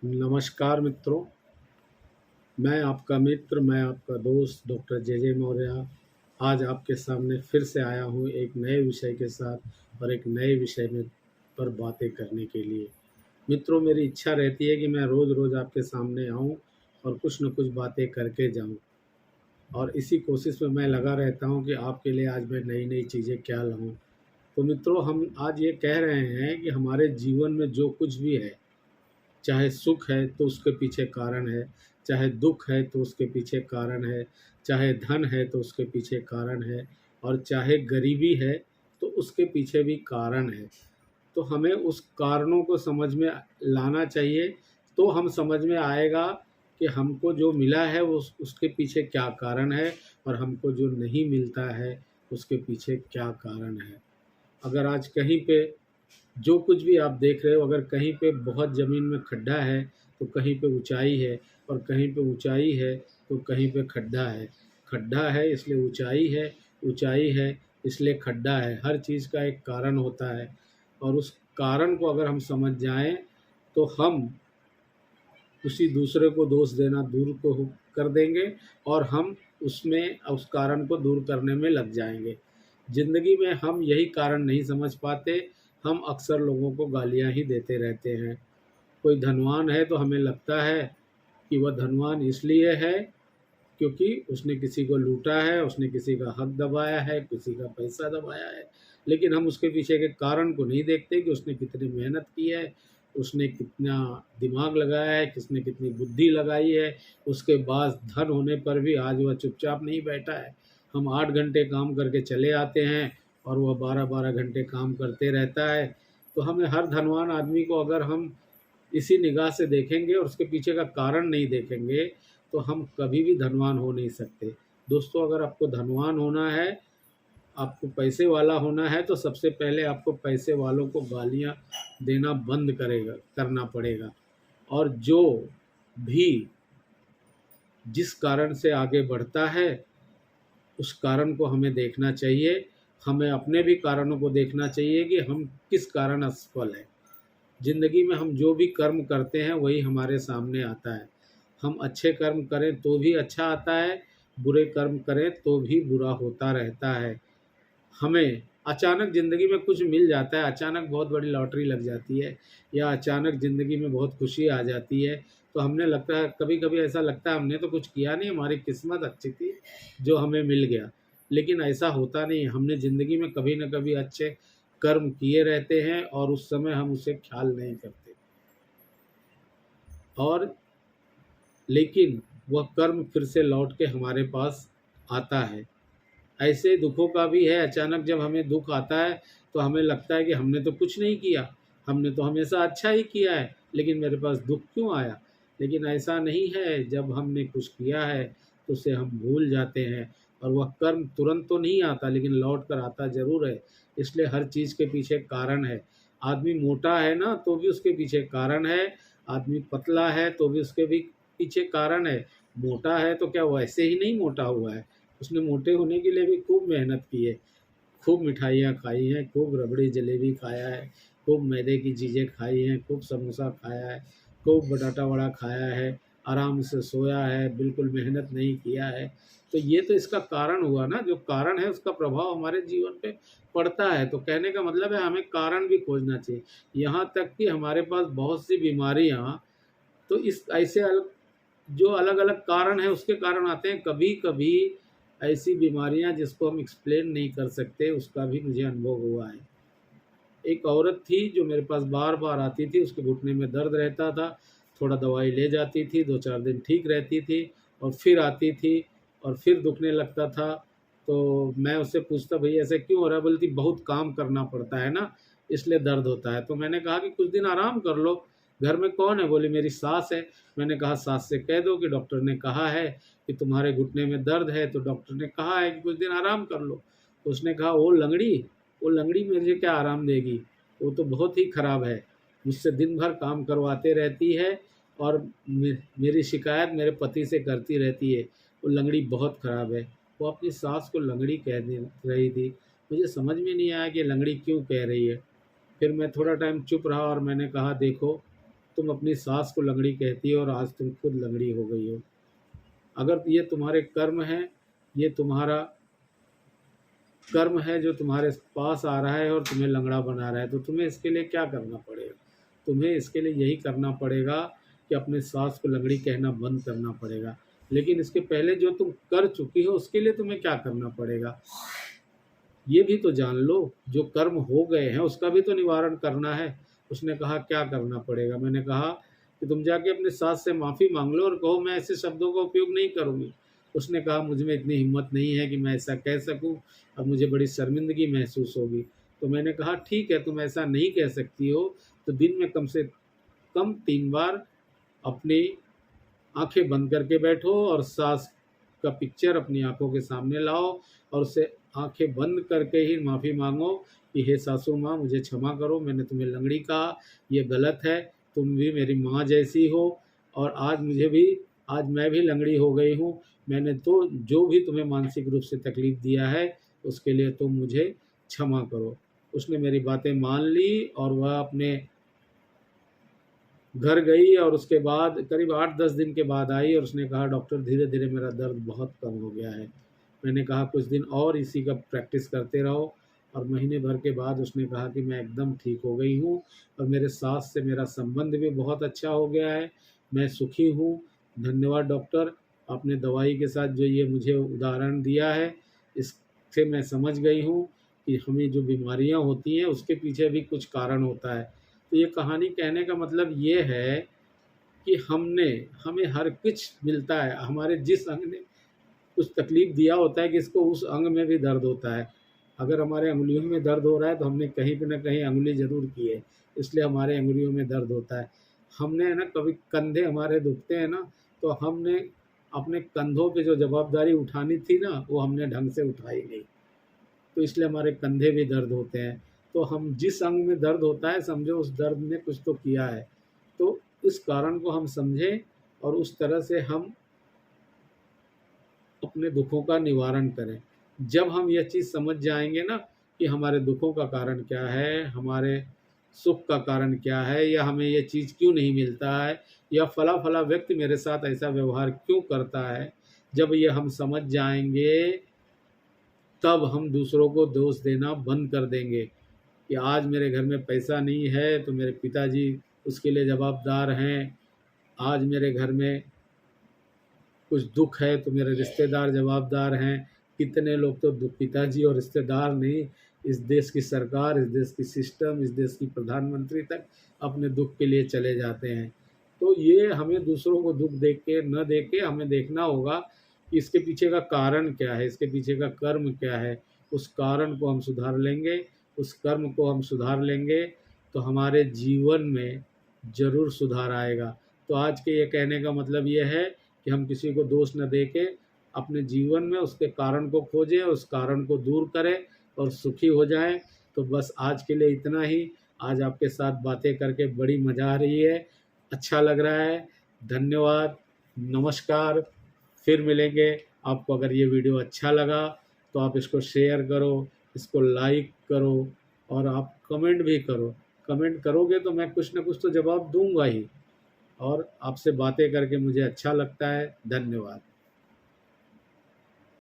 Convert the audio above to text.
नमस्कार मित्रों, मैं आपका मित्र, मैं आपका दोस्त डॉक्टर जे जे मौर्य आज आपके सामने फिर से आया हूँ एक नए विषय के साथ और एक नए विषय में पर बातें करने के लिए। मित्रों, मेरी इच्छा रहती है कि मैं रोज़-रोज़ आपके सामने आऊँ और कुछ न कुछ बातें करके जाऊँ और इसी कोशिश में मैं लगा रहता हूँ कि आपके लिए आज मैं नई-नई चीज़ें क्या लाऊँ। तो मित्रों, हम आज ये कह रहे हैं कि हमारे जीवन में जो कुछ भी है, चाहे सुख है तो उसके पीछे कारण है, चाहे दुख है तो उसके पीछे कारण है, चाहे धन है तो उसके पीछे कारण है और चाहे गरीबी है तो उसके पीछे भी कारण है। तो हमें उस कारणों को समझ में लाना चाहिए, तो हम समझ में आएगा कि हमको जो मिला है वो उसके पीछे क्या कारण है और हमको जो नहीं मिलता है उसके पीछे क्या कारण है। अगर आज कहीं पे जो कुछ भी आप देख रहे हो, अगर कहीं पे बहुत ज़मीन में खड्डा है तो कहीं पे ऊंचाई है और कहीं पे ऊंचाई है तो कहीं पे खड्डा है। खड्डा है इसलिए ऊंचाई है, ऊंचाई है इसलिए खड्डा है। हर चीज़ का एक कारण होता है और उस कारण को अगर हम समझ जाएं तो हम उसी दूसरे को दोष देना दूर को कर देंगे और हम उसमें उस कारण को दूर करने में लग जाएंगे। ज़िंदगी में हम यही कारण नहीं समझ पाते, हम अक्सर लोगों को गालियाँ ही देते रहते हैं। कोई धनवान है तो हमें लगता है कि वह धनवान इसलिए है क्योंकि उसने किसी को लूटा है, उसने किसी का हक दबाया है, किसी का पैसा दबाया है। लेकिन हम उसके पीछे के कारण को नहीं देखते कि उसने कितनी मेहनत की है, उसने कितना दिमाग लगाया है, किसने कितनी बुद्धि लगाई है। उसके बाद धन होने पर भी आज वह चुपचाप नहीं बैठा है। हम 8 घंटे काम करके चले आते हैं और वह 12-12 घंटे काम करते रहता है। तो हमें हर धनवान आदमी को अगर हम इसी निगाह से देखेंगे और उसके पीछे का कारण नहीं देखेंगे तो हम कभी भी धनवान हो नहीं सकते। दोस्तों, अगर आपको धनवान होना है, आपको पैसे वाला होना है तो सबसे पहले आपको पैसे वालों को गालियाँ देना बंद करेगा करना पड़ेगा। और जो भी जिस कारण से आगे बढ़ता है उस कारण को हमें देखना चाहिए। हमें अपने भी कारणों को देखना चाहिए कि हम किस कारण असफल हैं। ज़िंदगी में हम जो भी कर्म करते हैं वही हमारे सामने आता है। हम अच्छे कर्म करें तो भी अच्छा आता है, बुरे कर्म करें तो भी बुरा होता रहता है। हमें अचानक ज़िंदगी में कुछ मिल जाता है, अचानक बहुत बड़ी लॉटरी लग जाती है या अचानक ज़िंदगी में बहुत खुशी आ जाती है, तो हमने लगता है, कभी-कभी ऐसा लगता है हमने तो कुछ किया नहीं, हमारी किस्मत अच्छी थी जो हमें मिल गया। लेकिन ऐसा होता नहीं है, हमने ज़िंदगी में कभी न कभी अच्छे कर्म किए रहते हैं और उस समय हम उसे ख्याल नहीं करते और लेकिन वह कर्म फिर से लौट के हमारे पास आता है। ऐसे दुखों का भी है, अचानक जब हमें दुख आता है तो हमें लगता है कि हमने तो कुछ नहीं किया, हमने तो हमेशा अच्छा ही किया है, लेकिन मेरे पास दुख क्यों आया। लेकिन ऐसा नहीं है, जब हमने कुछ किया है तो उसे हम भूल जाते हैं और वह कर्म तुरंत तो नहीं आता लेकिन लौट कर आता ज़रूर है। इसलिए हर चीज़ के पीछे कारण है। आदमी मोटा है ना तो भी उसके पीछे कारण है, आदमी पतला है तो भी उसके भी पीछे कारण है। मोटा है तो क्या वैसे ही नहीं मोटा हुआ है, उसने मोटे होने के लिए भी खूब मेहनत की है, खूब मिठाइयाँ खाई हैं, खूब रबड़ी जलेबी खाया है, खूब मैदे की चीज़ें खाई हैं, खूब समोसा खाया है, खूब बटाटा वड़ा खाया है, आराम से सोया है, बिल्कुल मेहनत नहीं किया है। तो ये तो इसका कारण हुआ ना, जो कारण है उसका प्रभाव हमारे जीवन पे पड़ता है। तो कहने का मतलब है हमें कारण भी खोजना चाहिए। यहाँ तक कि हमारे पास बहुत सी बीमारियाँ तो इस ऐसे जो अलग-अलग कारण है उसके कारण आते हैं। कभी-कभी ऐसी बीमारियां जिसको हम एक्सप्लेन नहीं कर सकते उसका भी मुझे अनुभव हुआ है। एक औरत थी जो मेरे पास बार-बार आती थी, उसके घुटने में दर्द रहता था, थोड़ा दवाई ले जाती थी, 2-4 दिन ठीक रहती थी और फिर आती थी और फिर दुखने लगता था। तो मैं उससे पूछता, भई ऐसा क्यों हो रहा है? बोलती बहुत काम करना पड़ता है ना, इसलिए दर्द होता है। तो मैंने कहा कि कुछ दिन आराम कर लो, घर में कौन है? बोली मेरी सास है। मैंने कहा सास से कह दो कि डॉक्टर ने कहा है कि तुम्हारे घुटने में दर्द है, तो डॉक्टर ने कहा है कि कुछ दिन आराम कर लो। तो उसने कहा वो लंगड़ी मुझे क्या आराम देगी, वो तो बहुत ही ख़राब है, मुझसे दिन भर काम करवाते रहती है और मेरी शिकायत मेरे पति से करती रहती है, वो लंगड़ी बहुत ख़राब है। वो अपनी सास को लंगड़ी कह दे रही थी। मुझे समझ में नहीं आया कि लंगड़ी क्यों कह रही है। फिर मैं थोड़ा टाइम चुप रहा और मैंने कहा देखो, तुम अपनी सास को लंगड़ी कहती हो और आज तुम खुद लंगड़ी हो गई हो। अगर ये तुम्हारे कर्म है, ये तुम्हारा कर्म है जो तुम्हारे पास आ रहा है और तुम्हें लंगड़ा बना रहा है, तो तुम्हें इसके लिए क्या करना पड़ेगा? तुम्हें इसके लिए यही करना पड़ेगा कि अपने सास को लंगड़ी कहना बंद करना पड़ेगा। लेकिन इसके पहले जो तुम कर चुकी हो उसके लिए तुम्हें क्या करना पड़ेगा, ये भी तो जान लो। जो कर्म हो गए हैं उसका भी तो निवारण करना है। उसने कहा क्या करना पड़ेगा? मैंने कहा कि तुम जाके अपने सास से माफ़ी मांग लो और कहो मैं ऐसे शब्दों का उपयोग नहीं करूँगी। उसने कहा मुझ में इतनी हिम्मत नहीं है कि मैं ऐसा कह सकूं, अब मुझे बड़ी शर्मिंदगी महसूस होगी। तो मैंने कहा ठीक है, तुम ऐसा नहीं कह सकती हो तो दिन में कम से कम 3 बार अपनी आंखें बंद करके बैठो और सास का पिक्चर अपनी आंखों के सामने लाओ और उससे आंखें बंद करके ही माफ़ी मांगो कि हे सासू माँ, मुझे क्षमा करो, मैंने तुम्हें लंगड़ी कहा, ये गलत है, तुम भी मेरी माँ जैसी हो और आज मैं भी लंगड़ी हो गई हूँ। मैंने तो जो भी तुम्हें मानसिक रूप से तकलीफ़ दिया है उसके लिए तुम मुझे क्षमा करो। उसने मेरी बातें मान ली और वह अपने घर गई और उसके बाद करीब 8-10 दिन के बाद आई और उसने कहा डॉक्टर धीरे धीरे मेरा दर्द बहुत कम हो गया है। मैंने कहा कुछ दिन और इसी का प्रैक्टिस करते रहो और महीने भर के बाद उसने कहा कि मैं एकदम ठीक हो गई हूँ और मेरे सास से मेरा संबंध भी बहुत अच्छा हो गया है, मैं सुखी हूँ। धन्यवाद डॉक्टर, आपने दवाई के साथ जो ये मुझे उदाहरण दिया है इससे मैं समझ गई हूँ कि हमें जो बीमारियाँ होती हैं उसके पीछे भी कुछ कारण होता है। तो ये कहानी कहने का मतलब ये है कि हमें हर कुछ मिलता है, हमारे जिस अंग ने कुछ तकलीफ़ दिया होता है कि इसको उस अंग में भी दर्द होता है। अगर हमारे अंगुलियों में दर्द हो रहा है तो हमने कहीं पे ना कहीं अंगुली ज़रूर की है, इसलिए हमारे अंगुलियों में दर्द होता है। हमने है ना कभी कंधे हमारे दुखते हैं ना, तो हमने अपने कंधों पे जो जवाबदारी उठानी थी ना वो हमने ढंग से उठाई नहीं, तो इसलिए हमारे कंधे भी दर्द होते हैं। तो हम जिस अंग में दर्द होता है समझो उस दर्द ने कुछ तो किया है, तो इस कारण को हम समझें और उस तरह से हम अपने दुखों का निवारण करें। जब हम यह चीज़ समझ जाएंगे ना कि हमारे दुखों का कारण क्या है, हमारे सुख का कारण क्या है, या हमें ये चीज़ क्यों नहीं मिलता है, या फला फला व्यक्ति मेरे साथ ऐसा व्यवहार क्यों करता है, जब ये हम समझ जाएंगे तब हम दूसरों को दोष देना बंद कर देंगे कि आज मेरे घर में पैसा नहीं है तो मेरे पिताजी उसके लिए जवाबदार हैं, आज मेरे घर में कुछ दुख है तो मेरे रिश्तेदार जवाबदार हैं। कितने लोग तो पिताजी और रिश्तेदार नहीं, इस देश की सरकार, इस देश की सिस्टम, इस देश की प्रधानमंत्री तक अपने दुख के लिए चले जाते हैं। तो ये हमें दूसरों को दुख देख के न देख के हमें देखना होगा कि इसके पीछे का कारण क्या है, इसके पीछे का कर्म क्या है। उस कारण को हम सुधार लेंगे, उस कर्म को हम सुधार लेंगे तो हमारे जीवन में ज़रूर सुधार आएगा। तो आज के ये कहने का मतलब ये है कि हम किसी को दोष न दे के अपने जीवन में उसके कारण को खोजें, उस कारण को दूर करें और सुखी हो जाएं। तो बस आज के लिए इतना ही। आज आपके साथ बातें करके बड़ी मज़ा आ रही है, अच्छा लग रहा है। धन्यवाद, नमस्कार, फिर मिलेंगे। आपको अगर ये वीडियो अच्छा लगा तो आप इसको शेयर करो, इसको लाइक करो और आप कमेंट भी करो। कमेंट करोगे तो मैं कुछ ना कुछ तो जवाब दूंगा ही, और आपसे बातें करके मुझे अच्छा लगता है। धन्यवाद।